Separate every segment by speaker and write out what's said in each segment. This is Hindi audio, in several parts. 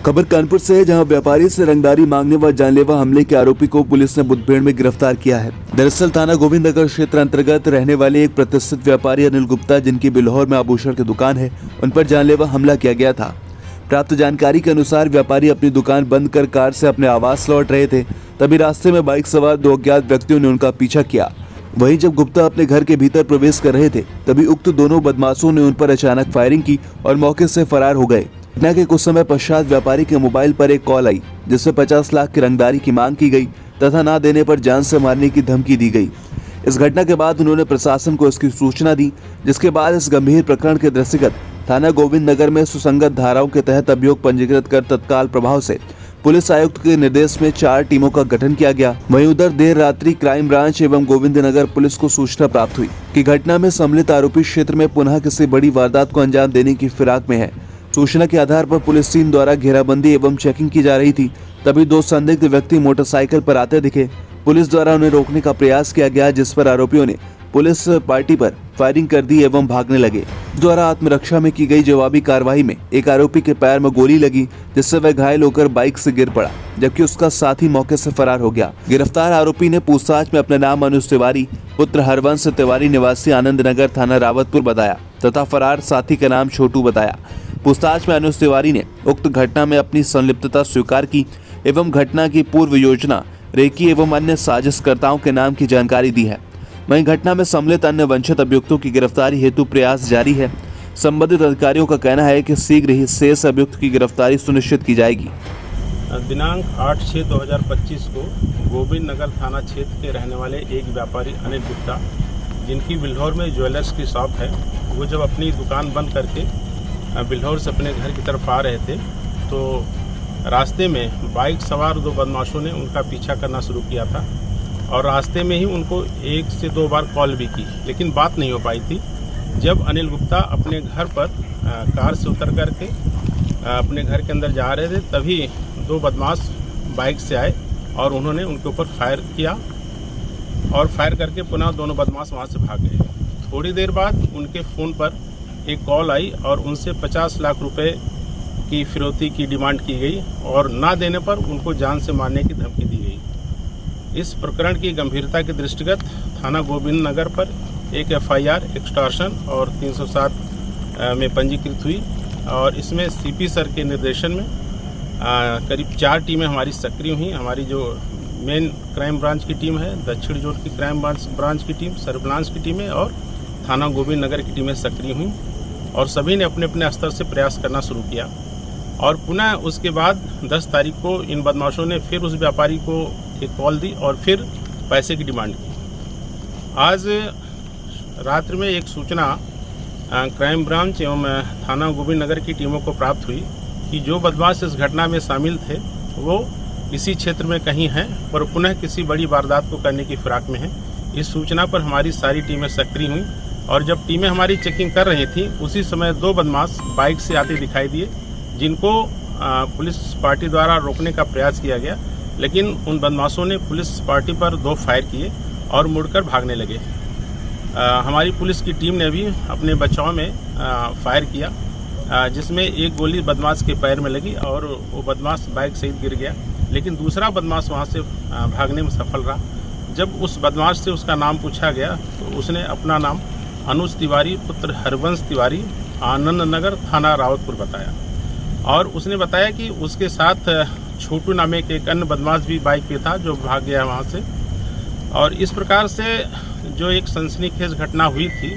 Speaker 1: खबर कानपुर से है, जहां व्यापारी से रंगदारी मांगने व जानलेवा हमले के आरोपी को पुलिस ने मुठभेड़ में गिरफ्तार किया है। दरअसल थाना गोविंद नगर क्षेत्र अंतर्गत रहने वाले एक प्रतिष्ठित व्यापारी अनिल गुप्ता, जिनकी बिल्हौर में आभूषण की दुकान है, उन पर जानलेवा हमला किया गया था। प्राप्त जानकारी के अनुसार व्यापारी अपनी दुकान बंद कर कार से अपने आवास लौट रहे थे, तभी रास्ते में बाइक सवार दो अज्ञात व्यक्तियों ने उनका पीछा किया। वहीं जब गुप्ता अपने घर के भीतर प्रवेश कर रहे थे, तभी उक्त दोनों बदमाशों ने उन पर अचानक फायरिंग की और मौके से फरार हो गए। घटना के कुछ समय पश्चात व्यापारी के मोबाइल पर एक कॉल आई, जिससे 50 लाख की रंगदारी की मांग की गई तथा ना देने पर जान से मारने की धमकी दी गई। इस घटना के बाद उन्होंने प्रशासन को इसकी सूचना दी, जिसके बाद इस गंभीर प्रकरण के दृष्टिगत थाना गोविंद नगर में सुसंगत धाराओं के तहत अभियोग पंजीकृत कर तत्काल प्रभाव से पुलिस आयुक्त के निर्देश में 4 टीमों का गठन किया गया। वहीं उधर देर रात्रि क्राइम ब्रांच एवं गोविंद नगर पुलिस को सूचना प्राप्त हुई कि घटना में सम्मिलित आरोपी क्षेत्र में पुनः किसी बड़ी वारदात को अंजाम देने की फिराक में है। सूचना के आधार पर पुलिस टीम द्वारा घेराबंदी एवं चेकिंग की जा रही थी, तभी 2 संदिग्ध व्यक्ति मोटरसाइकिल पर आते दिखे। पुलिस द्वारा उन्हें रोकने का प्रयास किया गया, जिस पर आरोपियों ने पुलिस पार्टी पर फायरिंग कर दी एवं भागने लगे। द्वारा आत्मरक्षा में की गई जवाबी कार्रवाई में एक आरोपी के पैर में गोली लगी, जिससे वह घायल होकर बाइक से गिर पड़ा, जबकि उसका साथी मौके से फरार हो गया। गिरफ्तार आरोपी ने पूछताछ में अपना नाम अनुज तिवारी पुत्र हरवंश तिवारी निवासी आनंद नगर थाना रावतपुर बताया तथा फरार साथी का नाम छोटू बताया। पूछताछ में अनुज तिवारी ने उक्त घटना में अपनी संलिप्तता स्वीकार की एवं घटना की पूर्व योजना, रेकी एवं अन्य साजिशकर्ताओं के नाम की जानकारी दी है। वहीं घटना में सम्मिलित अन्य वंचित अभियुक्तों की गिरफ्तारी हेतु प्रयास जारी है। संबंधित अधिकारियों का कहना है कि शीघ्र ही शेष अभियुक्त की गिरफ्तारी सुनिश्चित की जाएगी।
Speaker 2: दिनांक 8/6/2025 को गोविंद नगर थाना क्षेत्र के रहने वाले एक व्यापारी अनिल गुप्ता, जिनकी बिल्हौर में ज्वेलर्स की शॉप है, वो जब अपनी दुकान बंद करके बिल्हौर से अपने घर की तरफ आ रहे थे, तो रास्ते में बाइक सवार 2 बदमाशों ने उनका पीछा करना शुरू किया था और रास्ते में ही उनको 1 से 2 बार कॉल भी की, लेकिन बात नहीं हो पाई थी। जब अनिल गुप्ता अपने घर पर कार से उतर करके अपने घर के अंदर जा रहे थे, तभी 2 बदमाश बाइक से आए और उन्होंने उनके ऊपर फायर किया और फायर करके पुनः दोनों बदमाश वहाँ से भाग गए। थोड़ी देर बाद उनके फ़ोन पर एक कॉल आई और उनसे 50 लाख रुपए की फिरौती की डिमांड की गई और ना देने पर उनको जान से मारने की धमकी दी गई। इस प्रकरण की गंभीरता के दृष्टिगत थाना गोविंद नगर पर एक FIR एक्सटॉर्शन और 307 में पंजीकृत हुई और इसमें CP सर के निर्देशन में करीब 4 टीमें हमारी सक्रिय हुई। हमारी जो मेन क्राइम ब्रांच की टीम है, दक्षिण जोन की क्राइम ब्रांच की टीम, सर्विलांस की टीमें और थाना गोविंद नगर की टीमें सक्रिय हुई और सभी ने अपने अपने स्तर से प्रयास करना शुरू किया। और पुनः उसके बाद 10 तारीख को इन बदमाशों ने फिर उस व्यापारी को एक कॉल दी और फिर पैसे की डिमांड की। आज रात्रि में एक सूचना क्राइम ब्रांच एवं थाना गोविंद नगर की टीमों को प्राप्त हुई कि जो बदमाश इस घटना में शामिल थे वो इसी क्षेत्र में कहीं हैं और पुनः किसी बड़ी वारदात को करने की फिराक में हैं। इस सूचना पर हमारी सारी टीमें सक्रिय हुई और जब टीमें हमारी चेकिंग कर रही थी, उसी समय 2 बदमाश बाइक से आते दिखाई दिए, जिनको पुलिस पार्टी द्वारा रोकने का प्रयास किया गया, लेकिन उन बदमाशों ने पुलिस पार्टी पर 2 फायर किए और मुड़कर भागने लगे। हमारी पुलिस की टीम ने भी अपने बचाव में फायर किया, जिसमें एक गोली बदमाश के पैर में लगी और वो बदमाश बाइक सहित गिर गया, लेकिन दूसरा बदमाश वहाँ से भागने में सफल रहा। जब उस बदमाश से उसका नाम पूछा गया तो उसने अपना नाम अनुज तिवारी पुत्र हरवंश तिवारी आनंद नगर थाना रावतपुर बताया और उसने बताया कि उसके साथ छोटू नामे के एक अन्य बदमाश भी बाइक पे था, जो भाग गया वहाँ से। और इस प्रकार से जो एक सनसनीखेज घटना हुई थी,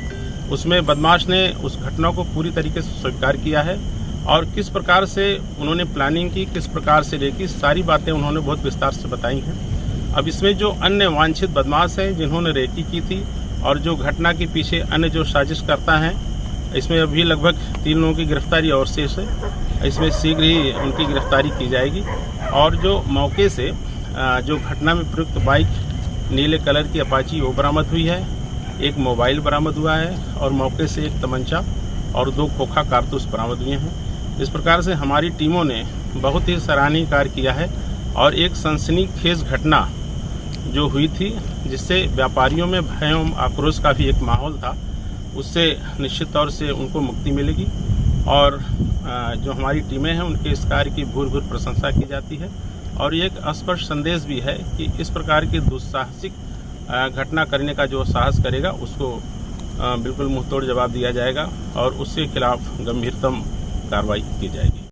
Speaker 2: उसमें बदमाश ने उस घटना को पूरी तरीके से स्वीकार किया है और किस प्रकार से उन्होंने प्लानिंग की, किस प्रकार से रेकी, सारी बातें उन्होंने बहुत विस्तार से बताई हैं। अब इसमें जो अन्य वांछित बदमाश हैं जिन्होंने रेकी की थी और जो घटना के पीछे अन्य जो साजिश करता हैं, इसमें अभी लगभग 3 लोगों की गिरफ्तारी और शेष है। इसमें शीघ्र ही उनकी गिरफ्तारी की जाएगी और जो मौके से जो घटना में प्रयुक्त बाइक नीले कलर की अपाची वो बरामद हुई है, एक मोबाइल बरामद हुआ है और मौके से एक तमंचा और 2 खोखा कारतूस बरामद हुए हैं। इस प्रकार से हमारी टीमों ने बहुत ही सराहनीय कार्य किया है और एक सनसनीखेज घटना जो हुई थी, जिससे व्यापारियों में भय एवं आक्रोश का भी एक माहौल था, उससे निश्चित तौर से उनको मुक्ति मिलेगी और जो हमारी टीमें हैं उनके इस कार्य की भूर भूर प्रशंसा की जाती है। और ये एक स्पष्ट संदेश भी है कि इस प्रकार की दुस्साहसिक घटना करने का जो साहस करेगा उसको बिल्कुल मुंहतोड़ जवाब दिया जाएगा और उसके खिलाफ गंभीरतम कार्रवाई की जाएगी।